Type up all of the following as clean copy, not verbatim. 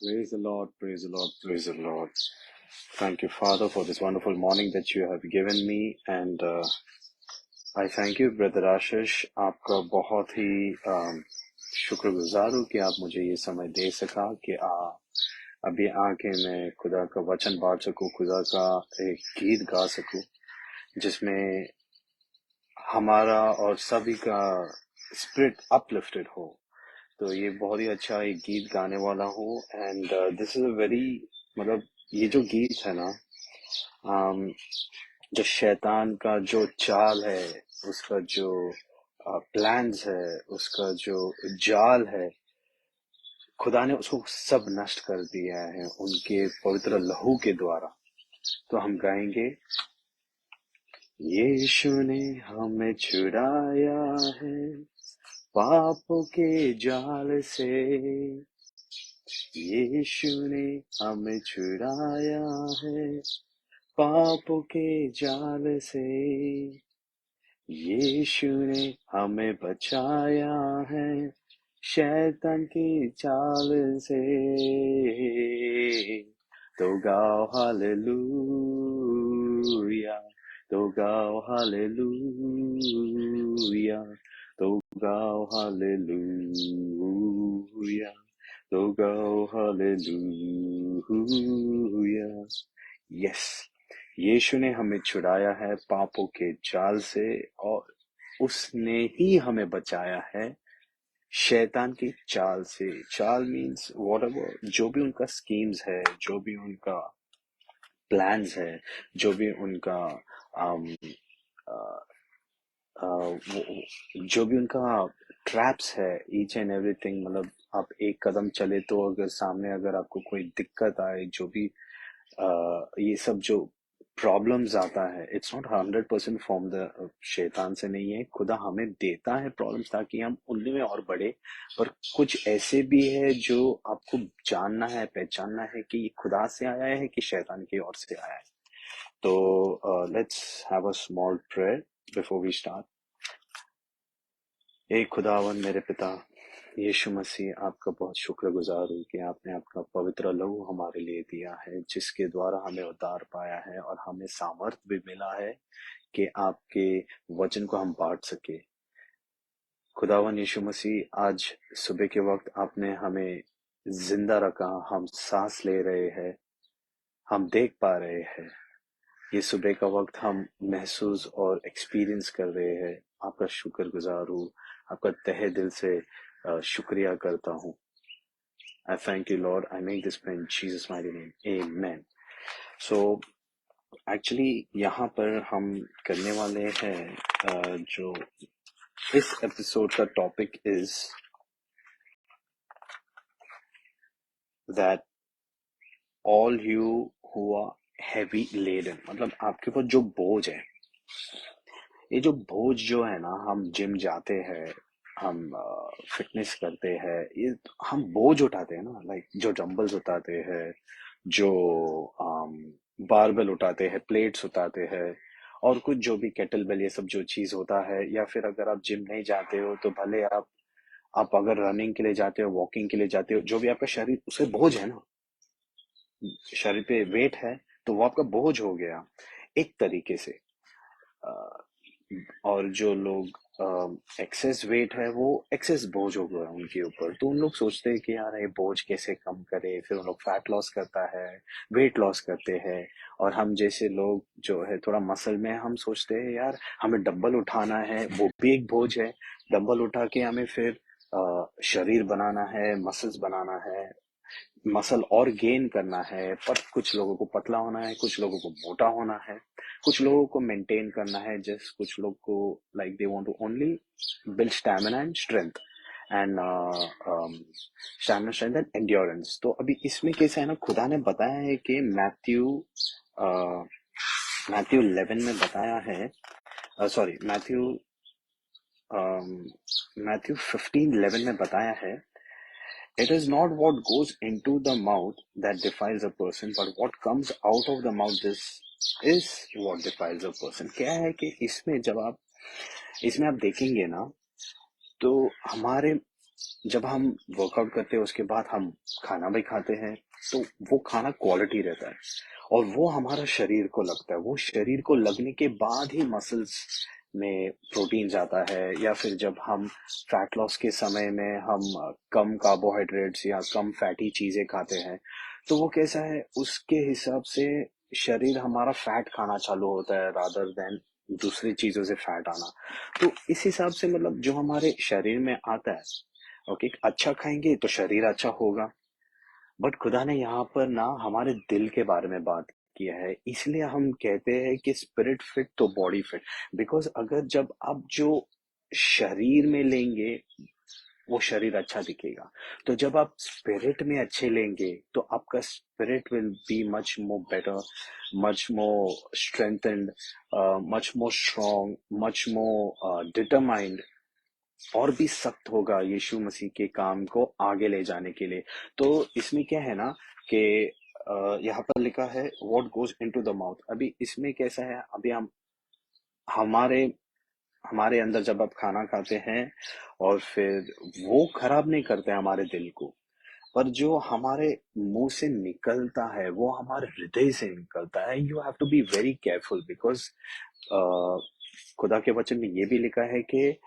Praise the Lord, praise the Lord, praise the Lord. Thank you, Father, for this wonderful morning that you have given me. And I thank you, Brother Ashish. आपका बहुत ही शुक्रगुजार हूँ कि आप मुझे ये समय दे सका कि अभी आके मैं खुदा का वचन बांट सकूँ, खुदा का एक गीत गा सकूँ, जिसमें हमारा और सभी का स्पिरिट अपलिफ्टेड हो। तो ये बहुत ही अच्छा एक गीत गाने वाला हूँ। And this is a very, मतलब ये जो गीत है ना, जो शैतान का जो चाल है, उसका जो प्लान्स है, उसका जो जाल है, खुदा ने उसको सब नष्ट कर दिया है उनके पवित्र लहू के द्वारा। तो हम गाएंगे, यीशु ने हमें छुड़ाया है पापों के जाल से, यीशु ने हमें छुड़ाया है पापों के जाल से, यीशु ने हमें बचाया है शैतान की चाल से। तो गाओ हालेलुया, तो गाओ हालेलुया, तो गाओ हालेलुया, तो गाओ हालेलुया। यस, यीशु ने हमें छुड़ाया है पापों के जाल से, और उसने ही हमें बचाया है शैतान की चाल से। चाल मीन्स व्हाटएवर, जो भी उनका स्कीम्स है, जो भी उनका प्लान्स है, जो भी उनका जो भी उनका ट्रैप्स है, ईच एंड एवरीथिंग। मतलब आप एक कदम चले तो अगर सामने अगर आपको कोई दिक्कत आए, जो भी ये सब जो प्रॉब्लम्स आता है, इट्स नॉट 100% फ्रॉम द शैतान से नहीं है। खुदा हमें देता है प्रॉब्लम्स ताकि हम उनमें में और बढ़े, पर कुछ ऐसे भी है जो आपको जानना है, पहचानना है कि ये खुदा से आया है कि शैतान की ओर से आया है। तो let's have a small prayer before we start. ए खुदावन मेरे पिता यीशु मसीह, आपका बहुत शुक्रगुजार हूँ कि आपने आपका पवित्र लहू हमारे लिए दिया है, जिसके द्वारा हमें उद्धार पाया है और हमें सामर्थ भी मिला है कि आपके वचन को हम बांट सके। खुदावन यीशु मसीह, आज सुबह के वक्त आपने हमें जिंदा रखा, हम सांस ले रहे हैं, हम देख पा रहे हैं। ये सुबह का वक्त हम महसूस और एक्सपीरियंस कर रहे हैं। आपका शुक्रगुजार हूँ, आपका तहे दिल से शुक्रिया करता हूँ। I thank you, Lord. I make this prayer in Jesus' mighty name. Amen. So, actually यहाँ पर हम करने वाले हैं जो इस एपिसोड का topic is that all you who are heavy laden, मतलब आपके ऊपर जो बोझ है, ये जो बोझ जो है ना, हम जिम जाते हैं, हम फिटनेस करते हैं, ये हम बोझ उठाते हैं ना, लाइक जो डंबल्स उठाते हैं, जो बारबेल उठाते हैं, प्लेट्स उठाते हैं, और कुछ जो भी केटल बेल, ये सब जो चीज होता है। या फिर अगर आप जिम नहीं जाते हो तो भले आप अगर रनिंग के लिए जाते हो, वॉकिंग के लिए जाते हो, जो भी आपका शरीर उसे बोझ है ना, शरीर पे वेट है, तो वो आपका बोझ हो गया एक तरीके से। और जो लोग एक्सेस वेट है, वो एक्सेस बोझ हो गया उनके ऊपर, तो उन लोग सोचते हैं कि यार ये बोझ कैसे कम करे, फिर उन लोग फैट लॉस करता है, वेट लॉस करते हैं। और हम जैसे लोग जो है थोड़ा मसल में, हम सोचते हैं यार हमें डंबल उठाना है, वो भी एक बोझ है। डंबल उठा के हमें फिर शरीर बनाना है, मसल्स बनाना है, मसल और गेन करना है। पर कुछ लोगों को पतला होना है, कुछ लोगों को मोटा होना है, कुछ लोगों को मेंटेन करना है, जस्ट कुछ लोग को like they want to only build stamina and strength and stamina, strength and endurance. तो अभी इसमें कैसा है ना, खुदा ने बताया है कि मैथ्यू 11 में बताया है, सॉरी मैथ्यू 15:11 में बताया है, It is not what goes into the mouth that defiles a person, but what comes out of the mouth is what defiles a person. क्या है कि इसमें जब आप इसमें आप देखेंगे ना, तो हमारे जब हम वर्कआउट करते हैं उसके बाद हम खाना भी खाते हैं, तो वो खाना क्वालिटी रहता है और वो हमारा शरीर को लगता है। वो शरीर को लगने के बाद ही मसल्स में प्रोटीन जाता है, या फिर जब हम फैट लॉस के समय में हम कम कार्बोहाइड्रेट्स या कम फैटी चीजें खाते हैं, तो वो कैसा है, उसके हिसाब से शरीर हमारा फैट खाना चालू होता है रादर देन दूसरी चीजों से फैट आना। तो इस हिसाब से मतलब जो हमारे शरीर में आता है, ओके, अच्छा खाएंगे तो शरीर अच्छा होगा। बट खुदा ने यहाँ पर ना हमारे दिल के बारे में बात किया है, इसलिए हम कहते हैं कि स्पिरिट फिट तो बॉडी फिट। बिकॉज अगर जब आप जो शरीर में लेंगे वो शरीर अच्छा दिखेगा, तो जब आप स्पिरिट में अच्छे लेंगे तो आपका spirit will be much more better, much more strengthened, much more strong, much more determined, और भी सख्त होगा यीशु मसीह के काम को आगे ले जाने के लिए। तो इसमें क्या है ना कि यहाँ पर लिखा है what goes into the mouth. अभी इसमें कैसा है, अभी हम हमारे हमारे अंदर जब आप खाना खाते हैं और फिर वो खराब नहीं करते हमारे दिल को, पर जो हमारे मुंह से निकलता है वो हमारे हृदय से निकलता है। You have to be very careful, because खुदा के वचन में ये भी लिखा है कि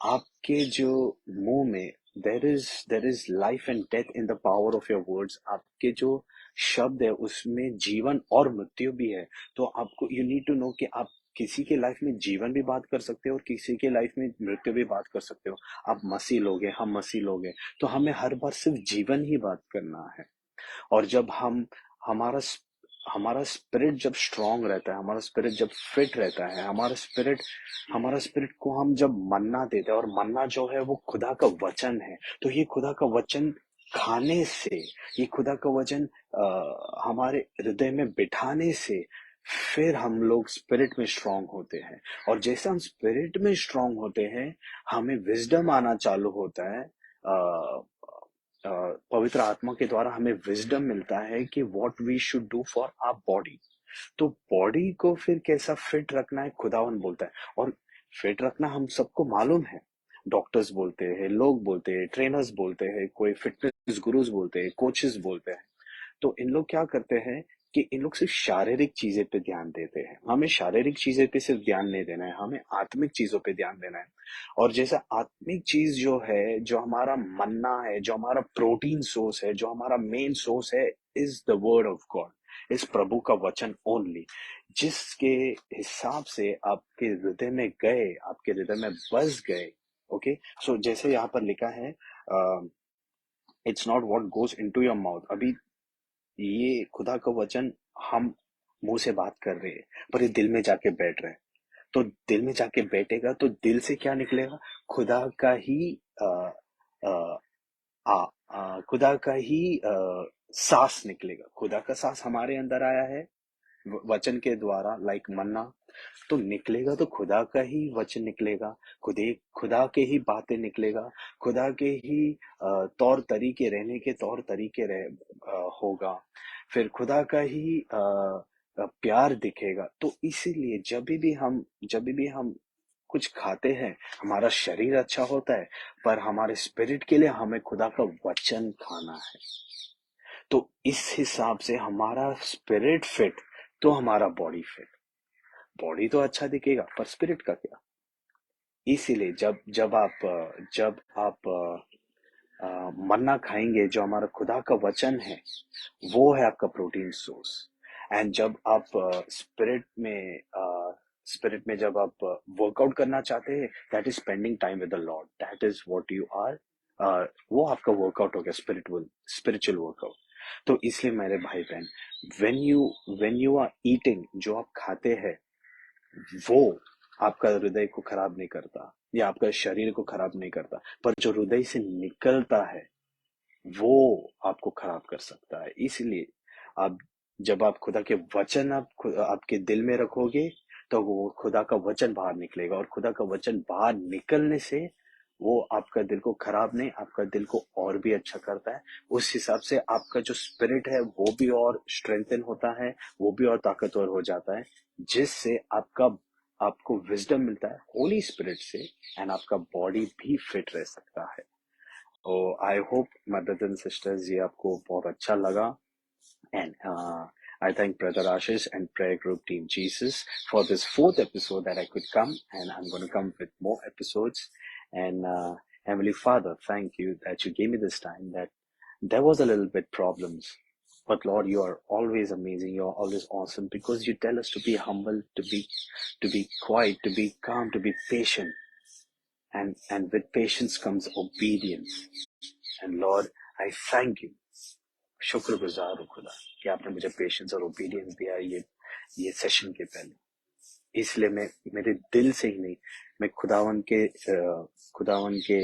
आपके जो मुंह में there is life and death in the power of your words. आपके जो शब्द है उसमें जीवन और मृत्यु भी है। तो आपको यू नीड टू नो कि आप किसी के लाइफ में जीवन भी बात कर सकते हो और किसी के लाइफ में मृत्यु भी बात कर सकते हो। आप मसीह लोग हैं, हम मसीह लोग हैं, तो हमें हर बार सिर्फ जीवन ही बात करना है। और जब हम हमारा हमारा स्पिरिट जब स्ट्रांग रहता है, हमारा स्पिरिट जब फिट रहता है, हमारा स्पिरिट को हम जब मन्ना देते हैं, और मन्ना जो है वो खुदा का वचन है, तो ये खुदा का वचन खाने से, ये खुदा का वचन हमारे हृदय में बिठाने से फिर हम लोग स्पिरिट में स्ट्रांग होते हैं। और जैसे हम स्पिरिट में स्ट्रांग होते हैं, हमें विजडम आना चालू होता है। पवित्र आत्मा के द्वारा हमें विजडम मिलता है कि what we should do for our body. तो बॉडी को फिर कैसा फिट रखना है खुदावन बोलता है। और फिट रखना हम सबको मालूम है, डॉक्टर्स बोलते हैं, लोग बोलते हैं, ट्रेनर्स बोलते हैं, कोई फिटनेस गुरुज बोलते हैं, कोचेस बोलते हैं। तो इन लोग क्या करते हैं कि इन लोग सिर्फ शारीरिक चीजें पे ध्यान देते हैं। हमें शारीरिक चीजें पे सिर्फ ध्यान नहीं देना है, हमें आत्मिक चीजों पे ध्यान देना है। और जैसा आत्मिक चीज जो है, जो हमारा मन्ना है, जो हमारा प्रोटीन सोर्स है, जो हमारा मेन सोर्स है, is the word of God, इस प्रभु का वचन ओनली, जिसके हिसाब से आपके हृदय में गए, आपके हृदय में बस गए। ओके, सो जैसे यहाँ पर लिखा है, it's not what goes into your mouth. अभी ये खुदा का वचन हम मुंह से बात कर रहे हैं, पर ये दिल में जाके बैठ रहे हैं। तो दिल में जाके बैठेगा तो दिल से क्या निकलेगा, खुदा का ही आ, आ, आ, खुदा का ही सांस निकलेगा। खुदा का सांस हमारे अंदर आया है वचन के द्वारा, लाइक मन्ना। तो निकलेगा तो खुदा का ही वचन निकलेगा, खुदा के ही बातें निकलेगा, खुदा के ही तौर तरीके, रहने के तौर तरीके होगा। फिर खुदा का ही प्यार दिखेगा। तो इसीलिए जब भी हम कुछ खाते हैं, हमारा शरीर अच्छा होता है, पर हमारे स्पिरिट के लिए हमें खुदा का वचन खाना है। तो इस हिसाब से हमारा स्पिरिट फिट तो हमारा बॉडी फिट। बॉडी तो अच्छा दिखेगा पर स्पिरिट का क्या। इसीलिए जब आप मन्ना खाएंगे, जो हमारा खुदा का वचन है, वो है आपका प्रोटीन सोर्स। एंड जब आप स्पिरिट में जब आप वर्कआउट करना चाहते हैं, that is spending time with the lord, that is what you are. वो आपका वर्कआउट हो गया, स्पिरिचुअल वर्कआउट। तो इसलिए मेरे भाई बहन, व्हेन यू आर ईटिंग, जो आप खाते हैं, वो आपका हृदय को खराब नहीं करता या आपका शरीर को खराब नहीं करता, पर जो हृदय से निकलता है वो आपको खराब कर सकता है। इसलिए आप जब आप खुदा के वचन आपके दिल में रखोगे, तो वो खुदा का वचन बाहर निकलेगा, और खुदा का वचन बाहर निकलने से वो आपका दिल को खराब नहीं, आपका दिल को और भी अच्छा करता है। उस हिसाब से आपका जो स्पिरिट है वो भी और स्ट्रेंथन होता है, वो भी और ताकतवर हो जाता है, जिससे आपको विजडम मिलता है होली स्पिरिट से, एंड आपका बॉडी भी फिट रह सकता है। I hope my brothers and sisters ये आपको बहुत अच्छा लगा. And I thank Brother Ashish and Prayer Group Team Jesus for this fourth episode that I could come, and I'm going to come with more episodes. And Heavenly Father, thank you that you gave me this time. That there was a little bit problems, but Lord, you are always amazing. You are always awesome because you tell us to be humble, to be quiet, to be calm, to be patient, and with patience comes obedience. And Lord, I thank you. शुक्रगुजार हूँ खुदा कि आपने मुझे patience और obedience दिया ये session के पहले. इसलिए मैं मेरे दिल से ही नहीं, मैं खुदावन के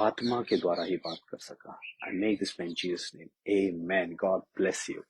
आत्मा के द्वारा ही बात कर सका. I make this in Jesus name. Amen. God bless you.